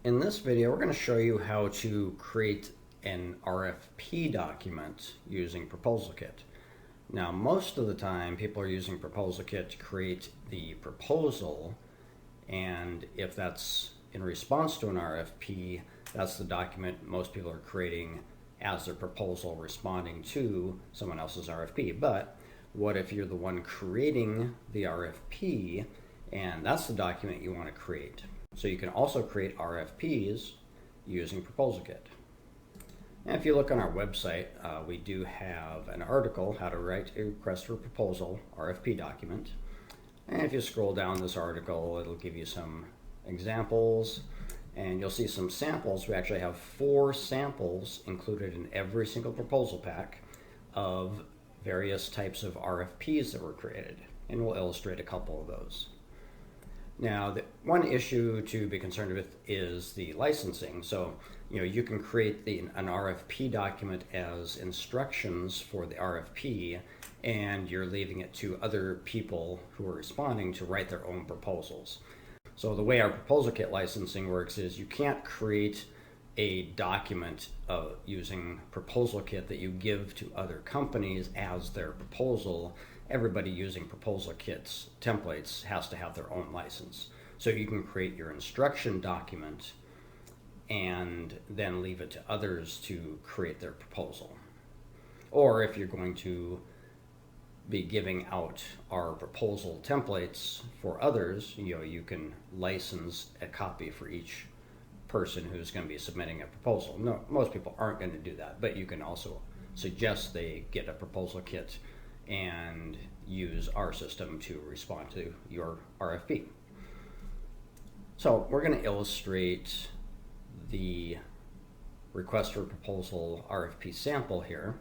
In this video, we're going to show you how to create an RFP document using Proposal Kit. Now, most of the time, people are using Proposal Kit to create the proposal, and if that's in response to an RFP, that's the document most people are creating as their proposal responding to someone else's RFP. But what if you're the one creating the RFP, and that's the document you want to create? So you can also create RFPs using Proposal Kit. And if you look on our website, we do have an article, How to Write a Request for Proposal RFP Document. And if you scroll down this article, it'll give you some examples, and you'll see some samples. We actually have 4 samples included in every single proposal pack of various types of RFPs that were created, and we'll illustrate a couple of those. Now, the one issue to be concerned with is the licensing. So, you can create an RFP document as instructions for the RFP, and you're leaving it to other people who are responding to write their own proposals. So the way our Proposal Kit licensing works is you can't create a document using Proposal Kit that you give to other companies as their proposal. Everybody using Proposal Kit's templates has to have their own license. So you can create your instruction document and then leave it to others to create their proposal. Or if you're going to be giving out our proposal templates for others, you can license a copy for each person who's going to be submitting a proposal. No, most people aren't going to do that, but you can also suggest they get a Proposal Kit and use our system to respond to your RFP. So we're going to illustrate the Request for Proposal RFP sample here,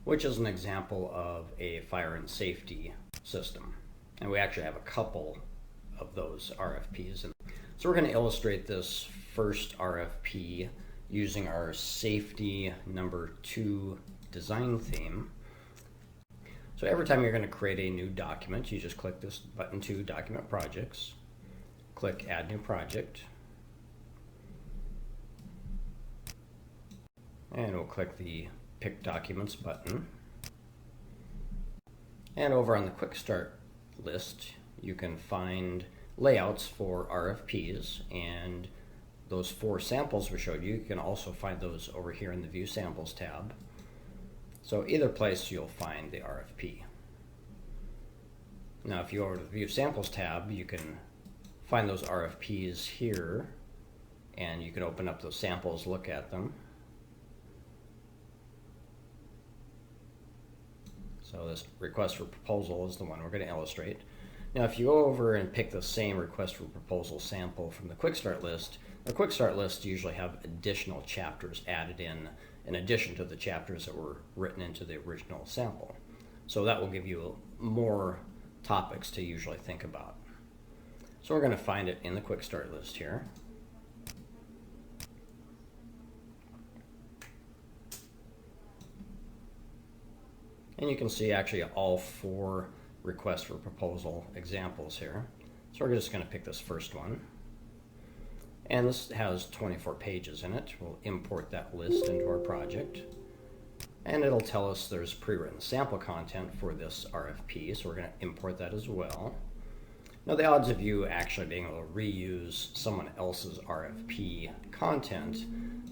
which is an example of a fire and safety system. And we actually have a couple of those RFPs. So we're going to illustrate this first RFP using our safety number 2 design theme. So every time you're going to create a new document, you just click this button to Document Projects, click Add New Project, and we'll click the Pick Documents button. And over on the Quick Start list, you can find layouts for RFPs, and those 4 samples we showed you, you can also find those over here in the View Samples tab. So either place you'll find the RFP. Now if you go over to the View Samples tab, you can find those RFPs here, and you can open up those samples, look at them. So this Request for Proposal is the one we're going to illustrate. Now if you go over and pick the same Request for Proposal sample from the Quick Start list, the Quick Start list usually have additional chapters added in addition to the chapters that were written into the original sample. So that will give you more topics to usually think about. So we're going to find it in the Quick Start list here. And you can see actually all 4 Request for Proposal examples here. So we're just going to pick this first one. And this has 24 pages in it. We'll import that list into our project. And it'll tell us there's pre-written sample content for this RFP, so we're going to import that as well. Now the odds of you actually being able to reuse someone else's RFP content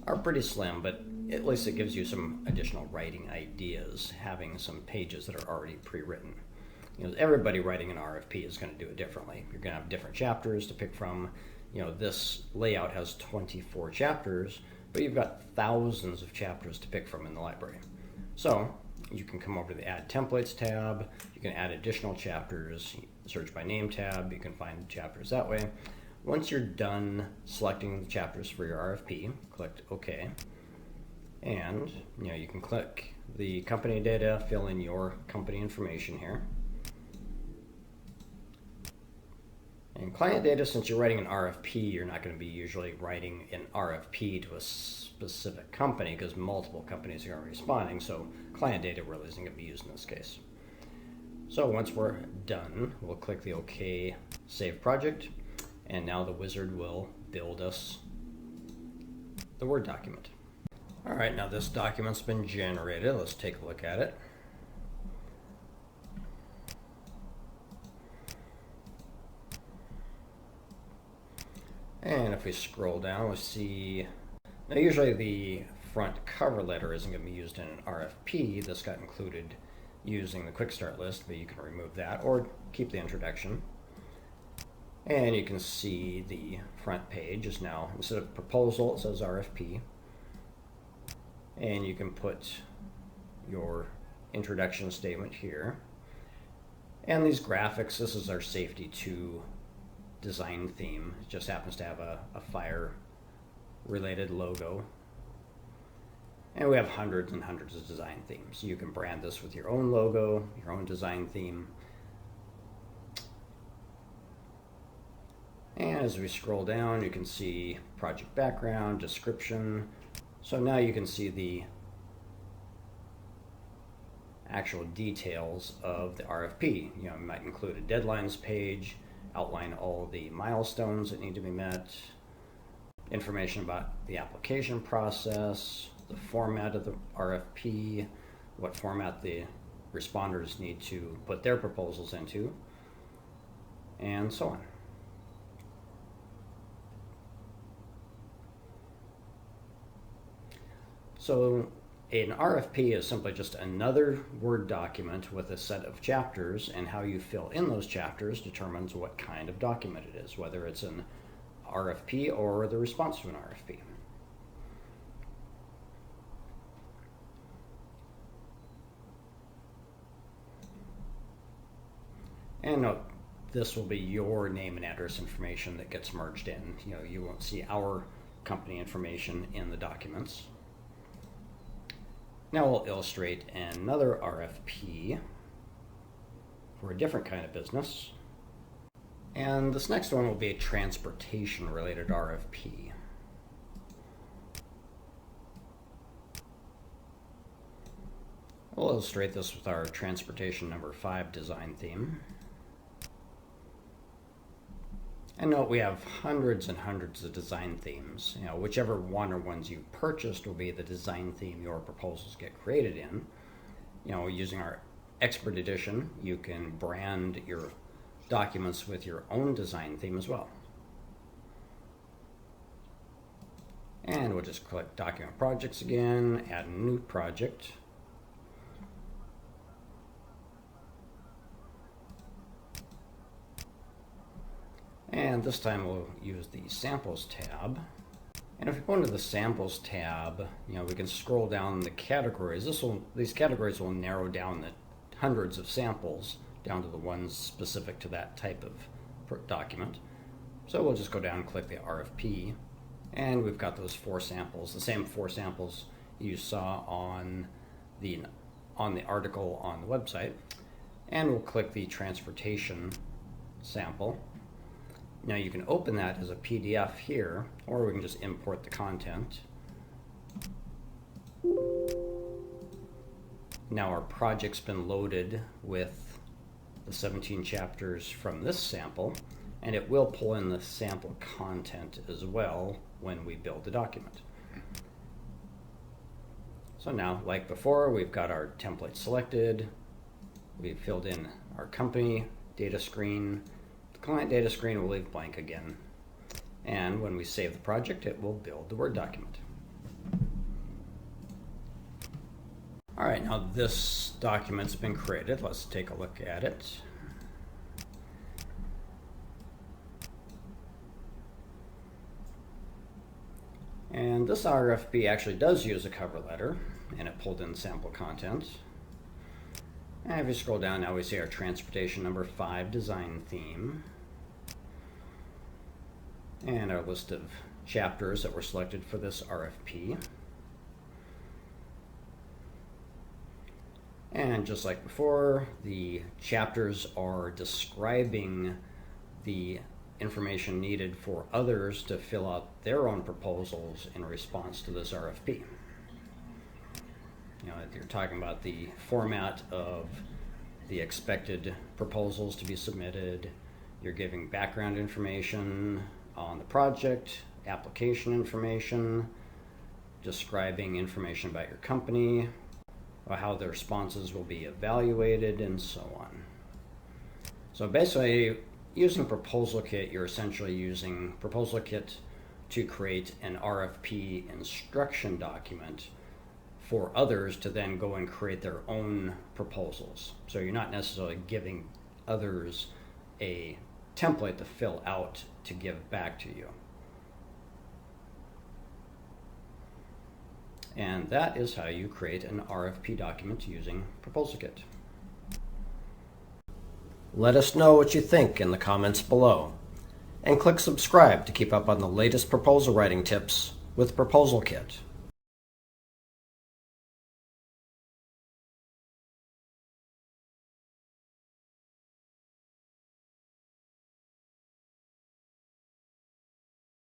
are pretty slim, but at least it gives you some additional writing ideas, having some pages that are already pre-written. Everybody writing an RFP is going to do it differently. You're going to have different chapters to pick from. This layout has 24 chapters, but you've got thousands of chapters to pick from in the library. So you can come over to the Add Templates tab, you can add additional chapters, Search by Name tab, you can find chapters that way. Once you're done selecting the chapters for your RFP, click OK. And you can click the company data, fill in your company information here. And client data, since you're writing an RFP, you're not going to be usually writing an RFP to a specific company because multiple companies are responding, so client data really isn't going to be used in this case. So once we're done, we'll click the OK Save Project, and now the wizard will build us the Word document. All right, now this document's been generated. Let's take a look at it. And if we scroll down, we'll see, now usually the front cover letter isn't going to be used in an RFP. This got included using the quick start list, but you can remove that or keep the introduction. And you can see the front page is now, instead of proposal, it says RFP. And you can put your introduction statement here. And these graphics, this is our Safety 2 design theme. It just happens to have a fire related logo. And we have hundreds and hundreds of design themes. You can brand this with your own logo, your own design theme. And as we scroll down, you can see project background, description. So now you can see the actual details of the RFP. You know, it might include a deadlines page, outline all the milestones that need to be met, information about the application process, the format of the RFP, what format the responders need to put their proposals into, and so on. So an RFP is simply just another Word document with a set of chapters, and how you fill in those chapters determines what kind of document it is, whether it's an RFP or the response to an RFP. And note, this will be your name and address information that gets merged in. You know, you won't see our company information in the documents. Now we'll illustrate another RFP for a different kind of business. And this next one will be a transportation related RFP. We'll illustrate this with our transportation number 5 design theme. And note, we have hundreds and hundreds of design themes. You know, whichever one or ones you purchased will be the design theme your proposals get created in. You know, using our Expert Edition, you can brand your documents with your own design theme as well. And we'll just click Document Projects again, add a new project. And this time we'll use the Samples tab. And if we go into the Samples tab, you know, we can scroll down the categories. These categories will narrow down the hundreds of samples down to the ones specific to that type of document. So we'll just go down and click the RFP, and we've got those 4 samples, the same 4 samples you saw on the article on the website. And we'll click the transportation sample. Now you can open that as a PDF here, or we can just import the content. Now our project's been loaded with the 17 chapters from this sample, and it will pull in the sample content as well when we build the document. So now, like before, we've got our template selected, we've filled in our company data screen. The client data screen will leave blank again, and when we save the project, it will build the Word document. All right, now this document's been created. Let's take a look at it. And this RFP actually does use a cover letter, and it pulled in sample content. And if you scroll down, now we see our transportation number 5 design theme, and our list of chapters that were selected for this RFP. And just like before, the chapters are describing the information needed for others to fill out their own proposals in response to this RFP. You know, you're talking about the format of the expected proposals to be submitted. You're giving background information on the project, application information, describing information about your company, or how the responses will be evaluated, and so on. So basically, using Proposal Kit, you're essentially using Proposal Kit to create an RFP instruction document for others to then go and create their own proposals. So you're not necessarily giving others a template to fill out to give back to you. And that is how you create an RFP document using Proposal Kit. Let us know what you think in the comments below, and click subscribe to keep up on the latest proposal writing tips with Proposal Kit.